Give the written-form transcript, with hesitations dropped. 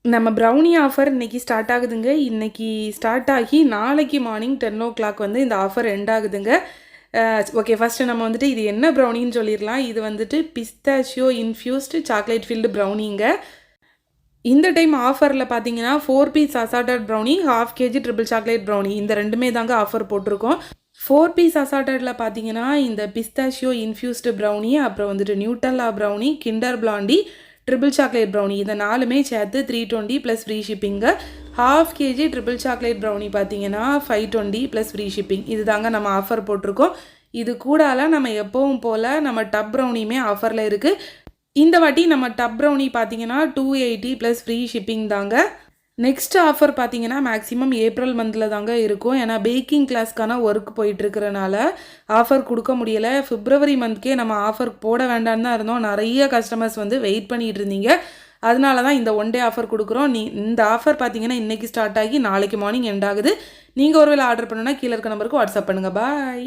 நம்ம brownie offer இன்னைக்கு start ஆகுதுங்க. இன்னைக்கு ஸ்டார்ட் ஆகி நாளைக்கு மார்னிங் 10:00 வந்து இந்த ஆஃபர் எண்ட் ஆகுதுங்க. ஓகே, ஃபஸ்ட்டு நம்ம வந்துட்டு இது என்ன ப்ரௌனின்னு சொல்லிடலாம். இது வந்துட்டு பிஸ்தாஷியோ இன்ஃப்யூஸ்டு சாக்லேட் ஃபில்டு ப்ரௌனிங்க. இந்த டைம் ஆஃபரில் பார்த்தீங்கன்னா 4 piece assorted brownie, 1/2 kg triple chocolate brownie இந்த ரெண்டுமே தாங்க ஆஃபர் போட்டிருக்கோம். 4 பீஸ் அசார்டடில் பார்த்தீங்கன்னா இந்த பிஸ்தாஷியோ இன்ஃப்யூஸ்டு ப்ரௌனி, அப்புறம் வந்துட்டு Nutella brownie, Kinder blondie, triple chocolate brownie இந்த 4மே சேர்த்து 320 ப்ளஸ் ஃப்ரீ ஷிப்பிங்க. 1/2 kg ட்ரிபிள் சாக்லேட் ப்ரௌனி பார்த்தீங்கன்னா 520 ப்ளஸ் ஃப்ரீ ஷிப்பிங். இது தாங்க நம்ம ஆஃபர் போட்டிருக்கோம். இது கூடால நம்ம எப்பவும் போல் நம்ம டப் ப்ரௌனியுமே ஆஃபரில் இருக்குது. இந்த வாட்டி நம்ம டப் ப்ரௌனி பார்த்தீங்கன்னா 280 ப்ளஸ் ஃப்ரீ ஷிப்பிங் தாங்க. நெக்ஸ்ட் ஆஃபர் பார்த்தீங்கன்னா மேக்ஸிமம் ஏப்ரல் மந்தில் தாங்க இருக்கும். ஏன்னா பேக்கிங் கிளாஸ்க்கான ஒர்க் போயிட்டுருக்கிறனால ஆஃபர் கொடுக்க முடியலை. பிப்ரவரி மந்த்க்கே நம்ம ஆஃபர் போட வேண்டான்னு தான் இருந்தோம். நிறைய கஸ்டமர்ஸ் வந்து வெயிட் பண்ணிகிட்டு இருந்தீங்க. அதனால தான் இந்த ஒன் டே ஆஃபர் கொடுக்குறோம். இந்த ஆஃபர் பார்த்தீங்கன்னா இன்றைக்கி ஸ்டார்ட் ஆகி நாளைக்கு மார்னிங் எண்ட் ஆகுது. நீங்கள் ஒருவேளை ஆர்டர் பண்ணுன்னா கீழே இருக்க நம்பருக்கு வாட்ஸ்அப் பண்ணுங்கள். பாய்.